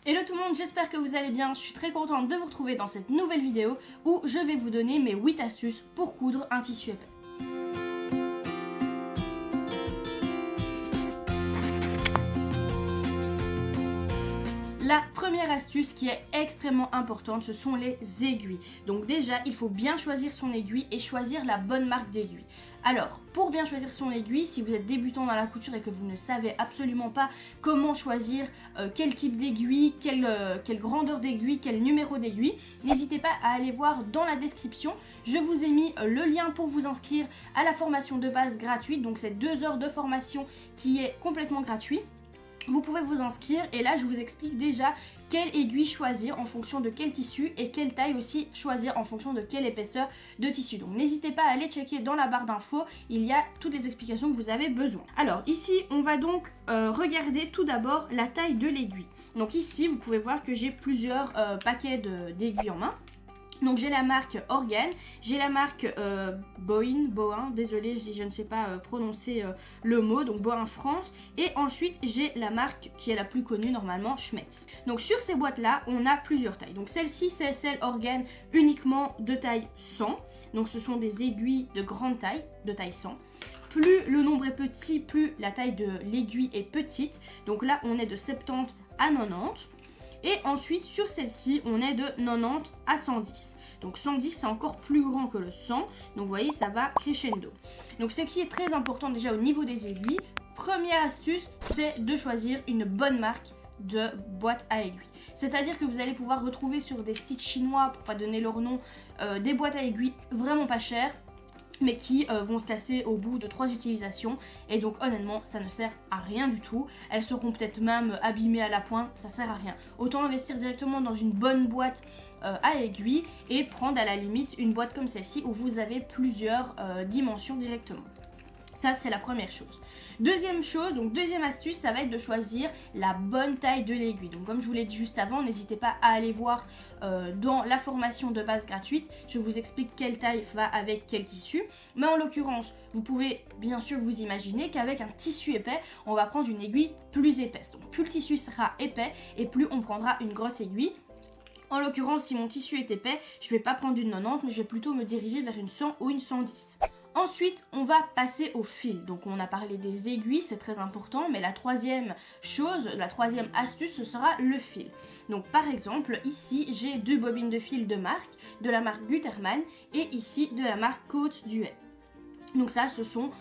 Hello tout le monde, j'espère que vous allez bien, je suis très contente de vous retrouver dans cette nouvelle vidéo où je vais vous donner mes 8 astuces pour coudre un tissu épais. La première astuce qui est extrêmement importante, ce sont les aiguilles. Donc déjà, il faut bien choisir son aiguille et choisir la bonne marque d'aiguille. Alors, pour bien choisir son aiguille, si vous êtes débutant dans la couture et que vous ne savez absolument pas comment choisir quel type d'aiguille, quelle grandeur d'aiguille, quel numéro d'aiguille, n'hésitez pas à aller voir dans la description. Je vous ai mis le lien pour vous inscrire à la formation de base gratuite. Donc c'est 2 heures de formation qui est complètement gratuite. Vous pouvez vous inscrire et là je vous explique déjà quelle aiguille choisir en fonction de quel tissu et quelle taille aussi choisir en fonction de quelle épaisseur de tissu. Donc n'hésitez pas à aller checker dans la barre d'infos, il y a toutes les explications que vous avez besoin. Alors ici on va donc regarder tout d'abord la taille de l'aiguille. Donc ici vous pouvez voir que j'ai plusieurs paquets d'aiguilles en main. Donc j'ai la marque Organe, j'ai la marque Bohin, désolé je ne sais pas prononcer le mot, donc Bohin France. Et ensuite j'ai la marque qui est la plus connue normalement, Schmetz. Donc sur ces boîtes là on a plusieurs tailles. Donc celle-ci c'est celle Organe uniquement de taille 100. Donc ce sont des aiguilles de grande taille, de taille 100. Plus le nombre est petit, plus la taille de l'aiguille est petite. Donc là on est de 70 à 90. Et ensuite sur celle-ci on est de 90 à 110. Donc 110 c'est encore plus grand que le 100. Donc vous voyez ça va crescendo. Donc ce qui est très important déjà au niveau des aiguilles, première astuce c'est de choisir une bonne marque de boîte à aiguilles. C'est-à-dire que vous allez pouvoir retrouver sur des sites chinois, pour pas donner leur nom, des boîtes à aiguilles vraiment pas chères, mais qui vont se casser au bout de 3 utilisations et donc honnêtement ça ne sert à rien du tout. Elles seront peut-être même abîmées à la pointe, ça sert à rien. Autant investir directement dans une bonne boîte à aiguilles et prendre à la limite une boîte comme celle-ci où vous avez plusieurs dimensions directement. Ça c'est la première chose. Deuxième chose, donc deuxième astuce, ça va être de choisir la bonne taille de l'aiguille. Donc comme je vous l'ai dit juste avant, n'hésitez pas à aller voir dans la formation de base gratuite. Je vous explique quelle taille va avec quel tissu. Mais en l'occurrence, vous pouvez bien sûr vous imaginer qu'avec un tissu épais, on va prendre une aiguille plus épaisse. Donc plus le tissu sera épais et plus on prendra une grosse aiguille. En l'occurrence, si mon tissu est épais, je ne vais pas prendre une 90, mais je vais plutôt me diriger vers une 100 ou une 110. Ensuite, on va passer au fil. Donc on a parlé des aiguilles, c'est très important, mais la troisième chose, la troisième astuce, ce sera le fil. Donc par exemple, ici, j'ai 2 bobines de fil de la marque Gutermann, et ici, de la marque Coats Duet. Donc ça, ce sont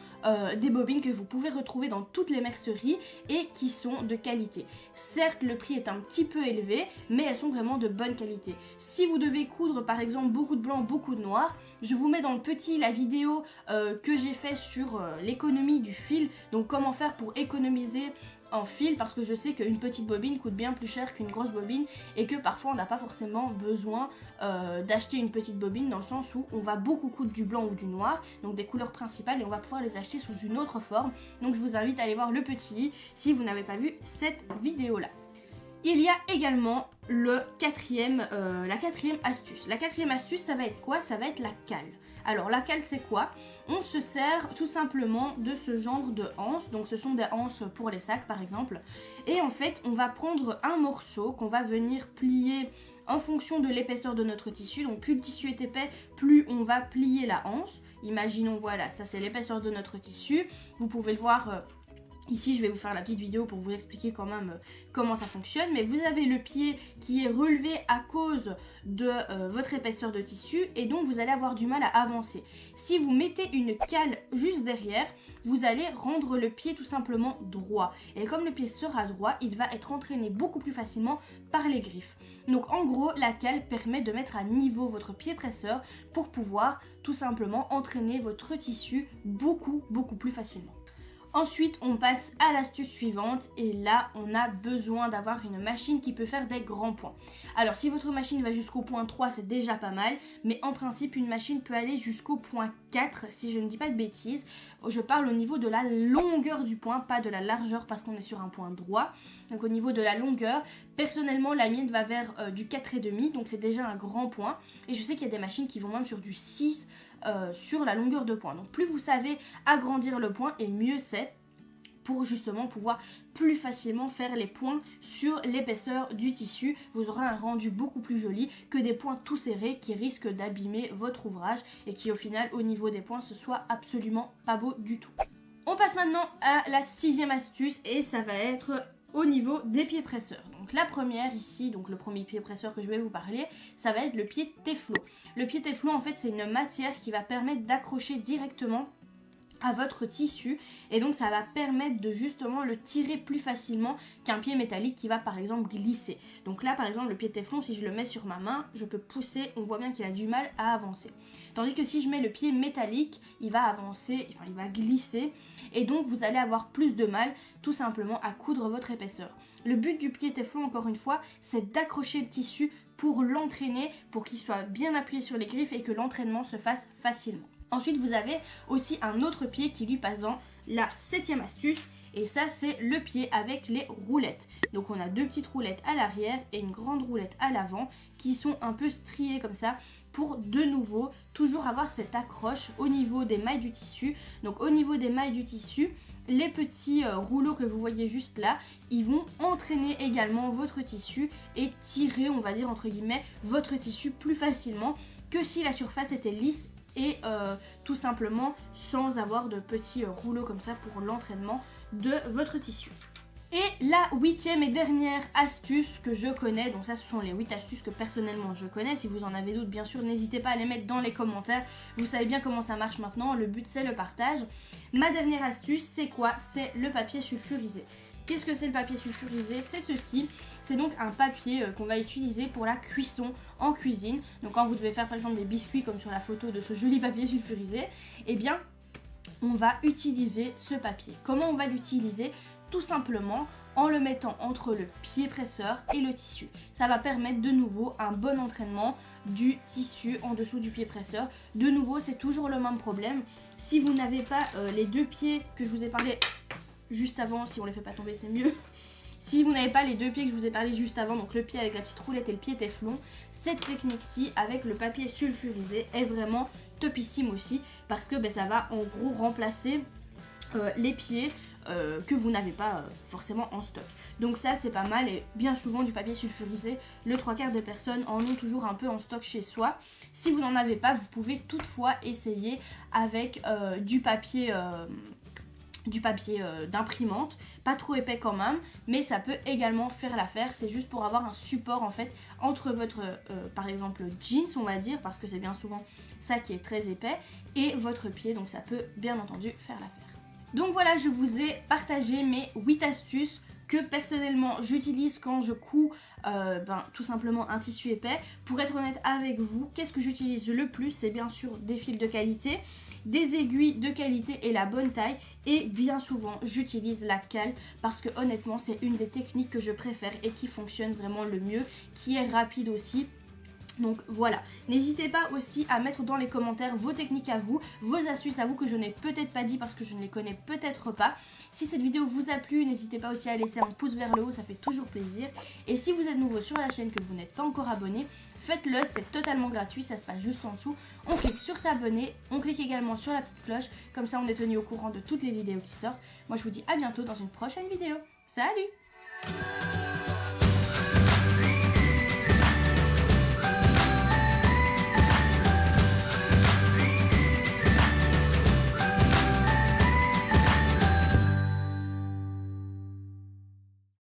des bobines que vous pouvez retrouver dans toutes les merceries et qui sont de qualité. Certes, le prix est un petit peu élevé, mais elles sont vraiment de bonne qualité. Si vous devez coudre par exemple beaucoup de blanc, beaucoup de noir, je vous mets dans le petit la vidéo que j'ai fait sur l'économie du fil, donc comment faire pour économiser en fil, parce que je sais qu'une petite bobine coûte bien plus cher qu'une grosse bobine et que parfois on n'a pas forcément besoin d'acheter une petite bobine, dans le sens où on va beaucoup coudre du blanc ou du noir, donc des couleurs principales, et on va pouvoir les acheter sous une autre forme. Donc je vous invite à aller voir le petit si vous n'avez pas vu cette vidéo là. Il y a également la quatrième astuce. La quatrième astuce, ça va être quoi? Ça va être la cale. Alors la cale c'est quoi? On se sert tout simplement de ce genre de anses, donc ce sont des anses pour les sacs par exemple, et en fait on va prendre un morceau qu'on va venir plier en fonction de l'épaisseur de notre tissu. Donc plus le tissu est épais, plus on va plier la anse. Imaginons, voilà, ça c'est l'épaisseur de notre tissu, vous pouvez le voir ici. Je vais vous faire la petite vidéo pour vous expliquer quand même comment ça fonctionne. Mais vous avez le pied qui est relevé à cause de votre épaisseur de tissu, et donc vous allez avoir du mal à avancer. Si vous mettez une cale juste derrière, vous allez rendre le pied tout simplement droit. Et comme le pied sera droit, il va être entraîné beaucoup plus facilement par les griffes. Donc en gros, la cale permet de mettre à niveau votre pied presseur pour pouvoir tout simplement entraîner votre tissu beaucoup plus facilement. Ensuite, on passe à l'astuce suivante, et là, on a besoin d'avoir une machine qui peut faire des grands points. Alors, si votre machine va jusqu'au point 3, c'est déjà pas mal, mais en principe, une machine peut aller jusqu'au point 4, si je ne dis pas de bêtises. Je parle au niveau de la longueur du point, pas de la largeur, parce qu'on est sur un point droit. Donc au niveau de la longueur, personnellement, la mienne va vers du 4,5, donc c'est déjà un grand point. Et je sais qu'il y a des machines qui vont même sur du 6, sur la longueur de point. Donc plus vous savez agrandir le point, et mieux c'est. pour justement pouvoir plus facilement faire les points sur l'épaisseur du tissu. Vous aurez un rendu beaucoup plus joli que des points tout serrés qui risquent d'abîmer votre ouvrage et qui au final au niveau des points ce soit absolument pas beau du tout. On passe maintenant à la 6e astuce et ça va être au niveau des pieds presseurs. Donc la première ici, donc le premier pied presseur que je vais vous parler, ça va être le pied téflon. Le pied téflon en fait c'est une matière qui va permettre d'accrocher directement à votre tissu et donc ça va permettre de justement le tirer plus facilement qu'un pied métallique qui va par exemple glisser. Donc là par exemple le pied téflon, si je le mets sur ma main, je peux pousser, on voit bien qu'il a du mal à avancer. Tandis que si je mets le pied métallique, il va avancer, enfin il va glisser et donc vous allez avoir plus de mal tout simplement à coudre votre épaisseur. Le but du pied téflon encore une fois, c'est d'accrocher le tissu pour l'entraîner, pour qu'il soit bien appuyé sur les griffes et que l'entraînement se fasse facilement. Ensuite, vous avez aussi un autre pied qui lui passe dans la 7e astuce et ça c'est le pied avec les roulettes. Donc on a 2 petites roulettes à l'arrière et une grande roulette à l'avant qui sont un peu striées comme ça pour de nouveau toujours avoir cette accroche au niveau des mailles du tissu. Donc au niveau des mailles du tissu, les petits rouleaux que vous voyez juste là, ils vont entraîner également votre tissu et tirer, on va dire entre guillemets, votre tissu plus facilement que si la surface était lisse et tout simplement sans avoir de petits rouleaux comme ça pour l'entraînement de votre tissu. Et la 8e et dernière astuce que je connais, donc ça ce sont les 8 astuces que personnellement je connais, si vous en avez d'autres bien sûr n'hésitez pas à les mettre dans les commentaires, vous savez bien comment ça marche maintenant, le but c'est le partage. Ma dernière astuce c'est quoi? C'est le papier sulfurisé. Qu'est-ce que c'est le papier sulfurisé? C'est ceci, c'est donc un papier qu'on va utiliser pour la cuisson en cuisine. Donc quand vous devez faire par exemple des biscuits comme sur la photo de ce joli papier sulfurisé, eh bien on va utiliser ce papier. Comment on va l'utiliser? Tout simplement en le mettant entre le pied presseur et le tissu. Ça va permettre de nouveau un bon entraînement du tissu en dessous du pied presseur. De nouveau c'est toujours le même problème. Si vous n'avez pas les 2 pieds que je vous ai parlé juste avant, si on les fait pas tomber c'est mieux. Si vous n'avez pas les 2 pieds que je vous ai parlé juste avant, donc le pied avec la petite roulette et le pied téflon, cette technique-ci avec le papier sulfurisé est vraiment topissime aussi parce que ça va en gros remplacer les pieds que vous n'avez pas forcément en stock. Donc ça c'est pas mal et bien souvent du papier sulfurisé, le 3/4 des personnes en ont toujours un peu en stock chez soi. Si vous n'en avez pas, vous pouvez toutefois essayer avec du papier d'imprimante, pas trop épais quand même, mais ça peut également faire l'affaire. C'est juste pour avoir un support en fait entre votre par exemple jeans on va dire, parce que c'est bien souvent ça qui est très épais, et votre pied, donc ça peut bien entendu faire l'affaire. Donc voilà, je vous ai partagé mes 8 astuces que personnellement j'utilise quand je couds tout simplement un tissu épais. Pour être honnête avec vous, qu'est-ce que j'utilise le plus? C'est bien sûr des fils de qualité, des aiguilles de qualité et la bonne taille, et bien souvent j'utilise la cale parce que honnêtement c'est une des techniques que je préfère et qui fonctionne vraiment le mieux, qui est rapide aussi. Donc voilà, n'hésitez pas aussi à mettre dans les commentaires vos techniques à vous, vos astuces à vous que je n'ai peut-être pas dit parce que je ne les connais peut-être pas. Si cette vidéo vous a plu, n'hésitez pas aussi à laisser un pouce vers le haut, ça fait toujours plaisir. Et si vous êtes nouveau sur la chaîne, que vous n'êtes pas encore abonné, faites-le, c'est totalement gratuit, ça se passe juste en dessous. On clique sur s'abonner, on clique également sur la petite cloche, comme ça on est tenu au courant de toutes les vidéos qui sortent. Moi je vous dis à bientôt dans une prochaine vidéo. Salut!